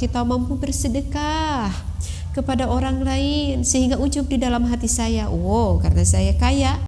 kita mampu bersedekah kepada orang lain sehingga ujub di dalam hati saya, wow, karena saya kaya.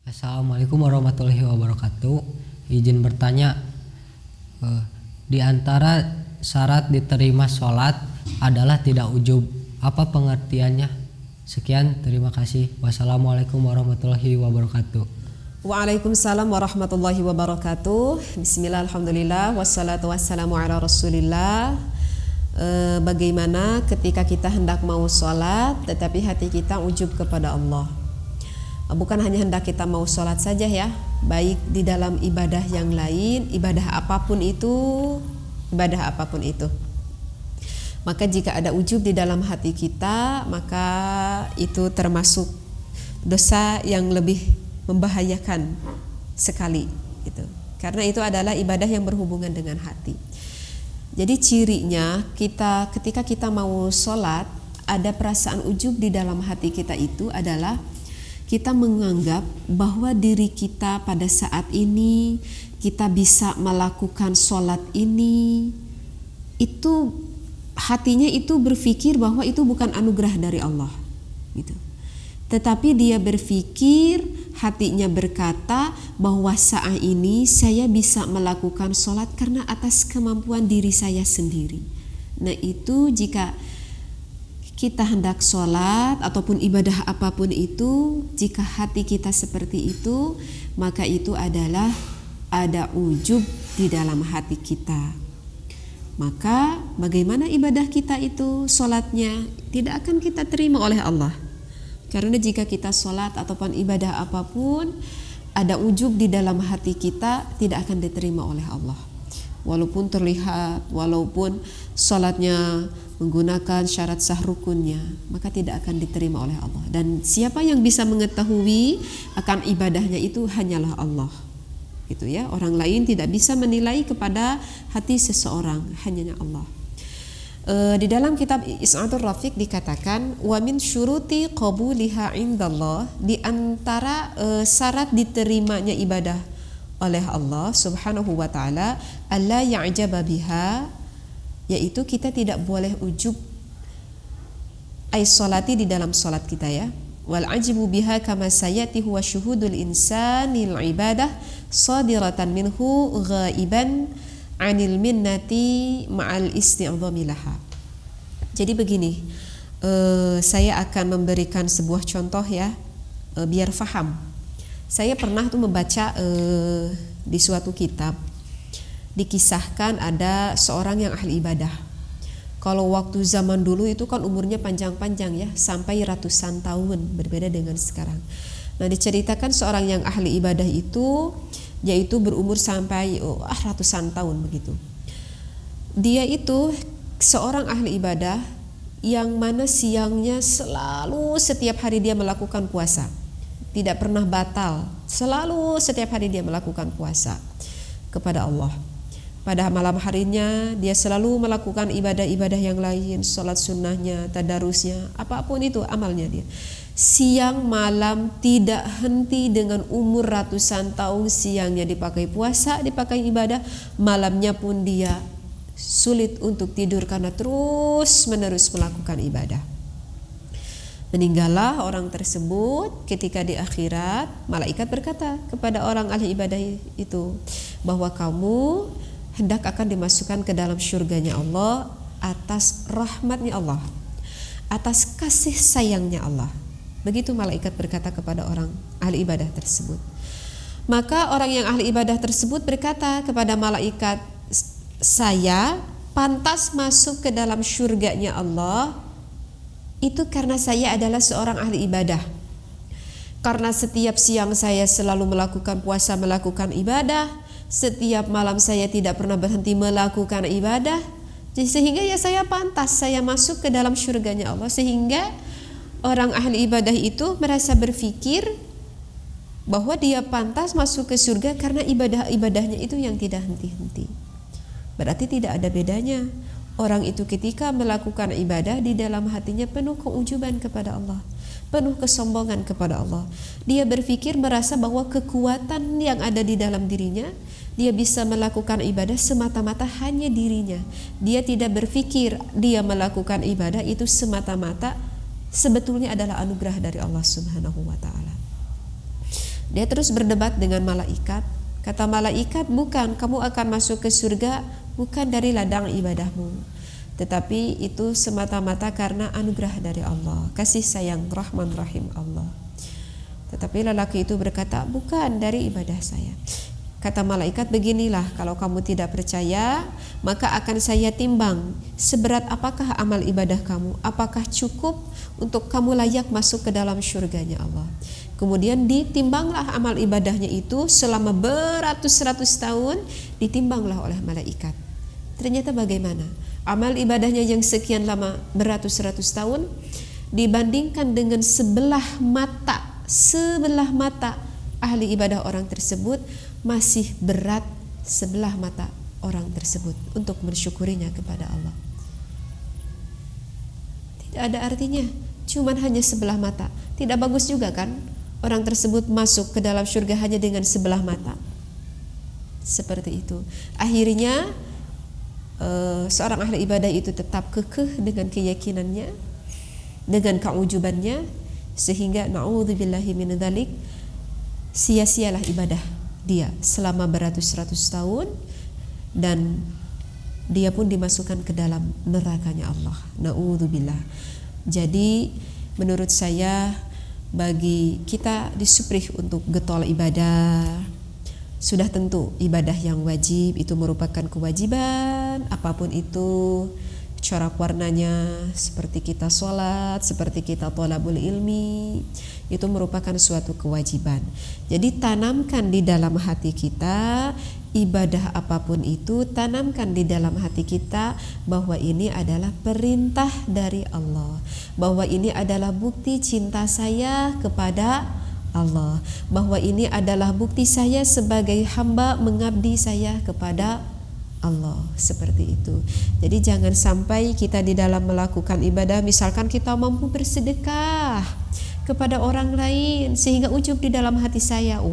Assalamualaikum warahmatullahi wabarakatuh. Izin bertanya, di antara syarat diterima sholat adalah tidak ujub. Apa pengertiannya? Sekian, terima kasih. Wassalamualaikum warahmatullahi wabarakatuh. Waalaikumsalam warahmatullahi wabarakatuh. Bismillah, alhamdulillah, wassalatu wassalamu ala rasulillah. Bagaimana ketika kita hendak mau sholat tetapi hati kita ujub kepada Allah? Bukan hanya hendak kita mau sholat saja ya, baik di dalam ibadah yang lain, ibadah apapun itu. Maka jika ada ujub di dalam hati kita, maka itu termasuk dosa yang lebih membahayakan sekali gitu. Karena itu adalah ibadah yang berhubungan dengan hati. Jadi cirinya ketika kita mau sholat, ada perasaan ujub di dalam hati kita, itu adalah kita menganggap bahwa diri kita pada saat ini kita bisa melakukan sholat ini, itu hatinya itu berpikir bahwa itu bukan anugerah dari Allah gitu. Tetapi dia berpikir, hatinya berkata bahwa saat ini saya bisa melakukan sholat karena atas kemampuan diri saya sendiri. Nah itu jika kita hendak sholat ataupun ibadah apapun itu, jika hati kita seperti itu, maka itu adalah ada ujub di dalam hati kita. Maka bagaimana ibadah kita itu, sholatnya tidak akan kita terima oleh Allah. Karena jika kita sholat ataupun ibadah apapun, ada ujub di dalam hati kita, tidak akan diterima oleh Allah. Walaupun terlihat, walaupun sholatnya menggunakan syarat sah rukunnya, maka tidak akan diterima oleh Allah. Dan siapa yang bisa mengetahui akan ibadahnya itu hanyalah Allah. Gitu ya. Orang lain tidak bisa menilai kepada hati seseorang, hanya Allah. Di dalam kitab Is'adur Rafiq dikatakan, wa min syuruti qabuliha indallah, di antara syarat diterimanya ibadah oleh Allah Subhanahu wa taala, alla ya'jaba biha, yaitu kita tidak boleh ujub ay sholati di dalam sholat kita ya. Wal ajibu biha kama sayati huwa syuhudul insanil ibadah sadiratan minhu ghaiban anil minnati ma'al isti'dhami laha. Jadi begini, saya akan memberikan sebuah contoh ya, biar faham. Saya pernah tuh membaca di suatu kitab, dikisahkan ada seorang yang ahli ibadah. Kalau waktu zaman dulu itu kan umurnya panjang-panjang ya, sampai ratusan tahun, berbeda dengan sekarang. Nah diceritakan seorang yang ahli ibadah itu, yaitu berumur sampai ratusan tahun begitu. Dia itu seorang ahli ibadah yang mana siangnya selalu setiap hari dia melakukan puasa, tidak pernah batal, selalu setiap hari dia melakukan puasa kepada Allah. Pada malam harinya dia selalu melakukan ibadah-ibadah yang lain, sholat sunnahnya, tadarusnya, apapun itu amalnya dia. Siang malam tidak henti, dengan umur ratusan tahun, siangnya dipakai puasa, dipakai ibadah, malamnya pun dia sulit untuk tidur karena terus menerus melakukan ibadah. Meninggallah orang tersebut. Ketika di akhirat, malaikat berkata kepada orang ahli ibadah itu bahwa kamu hendak akan dimasukkan ke dalam syurganya Allah atas rahmatnya Allah, atas kasih sayangnya Allah. Begitu malaikat berkata kepada orang ahli ibadah tersebut. Maka orang yang ahli ibadah tersebut berkata kepada malaikat, saya pantas masuk ke dalam syurganya Allah itu karena saya adalah seorang ahli ibadah. Karena setiap siang saya selalu melakukan puasa, melakukan ibadah, setiap malam saya tidak pernah berhenti melakukan ibadah, sehingga ya saya pantas, saya masuk ke dalam syurganya Allah. Sehingga orang ahli ibadah itu merasa berpikir bahwa dia pantas masuk ke surga karena ibadah-ibadahnya itu yang tidak henti-henti. Berarti tidak ada bedanya orang itu ketika melakukan ibadah di dalam hatinya penuh keujuban kepada Allah, penuh kesombongan kepada Allah. Dia berpikir merasa bahwa kekuatan yang ada di dalam dirinya, dia bisa melakukan ibadah semata-mata hanya dirinya. Dia tidak berpikir dia melakukan ibadah itu semata-mata sebetulnya adalah anugerah dari Allah Subhanahu wa taala. Dia terus berdebat dengan malaikat. Kata malaikat, bukan, kamu akan masuk ke surga bukan dari ladang ibadahmu, tetapi itu semata-mata karena anugerah dari Allah, kasih sayang Rahman Rahim Allah. Tetapi lelaki itu berkata, bukan dari ibadah saya. Kata malaikat, beginilah, kalau kamu tidak percaya, maka akan saya timbang seberat apakah amal ibadah kamu, apakah cukup untuk kamu layak masuk ke dalam syurganya Allah. Kemudian ditimbanglah amal ibadahnya itu selama beratus-ratus tahun, ditimbanglah oleh malaikat. Ternyata bagaimana? Amal ibadahnya yang sekian lama, beratus-ratus tahun, dibandingkan dengan sebelah mata ahli ibadah orang tersebut, masih berat sebelah mata orang tersebut untuk mensyukurinya kepada Allah. Tidak ada artinya, cuman hanya sebelah mata. Tidak bagus juga kan orang tersebut masuk ke dalam surga hanya dengan sebelah mata. Seperti itu. Akhirnya seorang ahli ibadah itu tetap kekeh dengan keyakinannya, dengan keujubannya, sehingga na'udzubillahi min dzalik, sia-sialah ibadah dia selama beratus-ratus tahun, dan dia pun dimasukkan ke dalam nerakanya Allah. Na'udzubillah. Jadi menurut saya, bagi kita disuprih untuk getol ibadah, sudah tentu ibadah yang wajib itu merupakan kewajiban, apapun itu corak warnanya, seperti kita sholat, seperti kita thalabul ilmi, itu merupakan suatu kewajiban. Jadi tanamkan di dalam hati kita, ibadah apapun itu, tanamkan di dalam hati kita bahwa ini adalah perintah dari Allah, bahwa ini adalah bukti cinta saya kepada Allah, bahwa ini adalah bukti saya sebagai hamba mengabdi saya kepada Allah, seperti itu. Jadi jangan sampai kita di dalam melakukan ibadah, misalkan kita mampu bersedekah kepada orang lain sehingga ujub di dalam hati saya,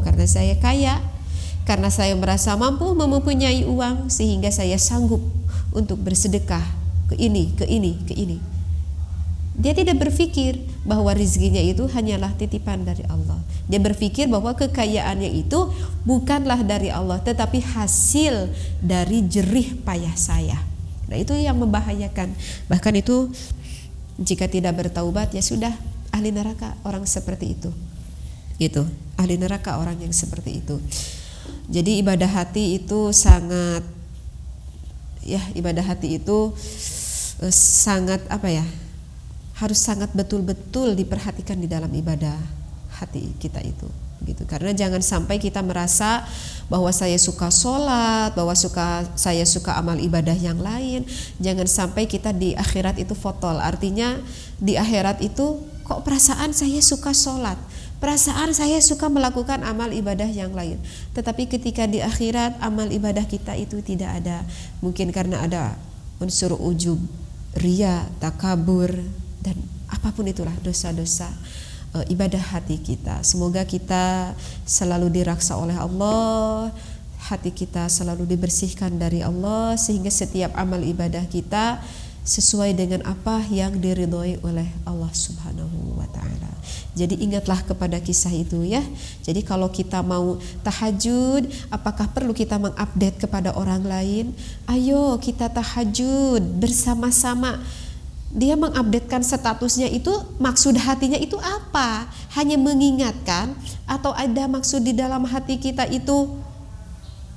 karena saya kaya, karena saya merasa mampu mempunyai uang sehingga saya sanggup untuk bersedekah ke ini, ke ini, ke ini. Dia tidak berpikir bahwa rezekinya itu hanyalah titipan dari Allah. Dia berpikir bahwa kekayaannya itu bukanlah dari Allah, tetapi hasil dari jerih payah saya. Nah, itu yang membahayakan. Bahkan itu jika tidak bertaubat, ya sudah, ahli neraka orang seperti itu. Gitu, ahli neraka orang yang seperti itu. Jadi ibadah hati itu sangat, ibadah hati itu sangat harus sangat betul-betul diperhatikan di dalam ibadah hati kita itu, gitu. Karena jangan sampai kita merasa bahwa saya suka sholat, bahwa saya suka amal ibadah yang lain. Jangan sampai kita di akhirat itu fotol. Artinya di akhirat itu kok perasaan saya suka sholat, perasaan saya suka melakukan amal ibadah yang lain, tetapi ketika di akhirat amal ibadah kita itu tidak ada. Mungkin karena ada unsur ujub, riya, takabur, dan apapun itulah dosa-dosa ibadah hati kita. Semoga kita selalu diraksa oleh Allah, hati kita selalu dibersihkan dari Allah, sehingga setiap amal ibadah kita sesuai dengan apa yang diridhoi oleh Allah Subhanahu wa ta'ala. Jadi ingatlah kepada kisah itu ya. Jadi kalau kita mau tahajud, apakah perlu kita mengupdate kepada orang lain? Ayo kita tahajud bersama-sama. Dia mengupdatekan statusnya itu, maksud hatinya itu apa? Hanya mengingatkan atau ada maksud di dalam hati kita itu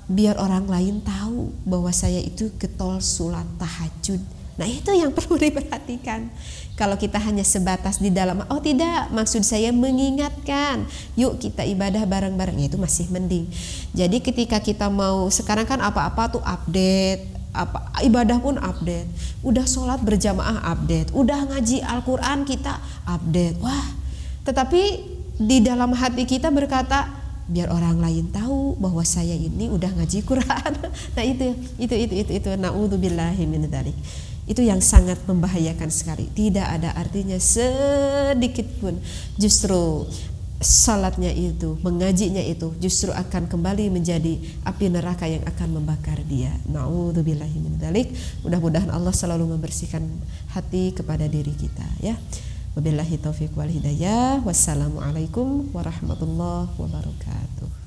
biar orang lain tahu bahwa saya itu getol sholat tahajud? Nah, itu yang perlu diperhatikan. Kalau kita hanya sebatas di dalam, tidak, maksud saya mengingatkan, yuk kita ibadah bareng-bareng, itu masih mending. Jadi ketika kita mau, sekarang kan apa-apa tuh update, ibadah pun update, udah sholat berjamaah update, udah ngaji Al-Quran kita update. Wah, tetapi di dalam hati kita berkata, biar orang lain tahu bahwa saya ini udah ngaji Quran. Nah itu na'udzubillahi min dzalik. Itu yang sangat membahayakan sekali. Tidak ada artinya sedikit pun. Justru salatnya itu, mengajinya itu justru akan kembali menjadi api neraka yang akan membakar dia. Na'udzubillahi min dzalik. Mudah-mudahan Allah selalu membersihkan hati kepada diri kita ya. Wabillahi taufiq wal hidayah. Wassalamualaikum warahmatullahi wabarakatuh.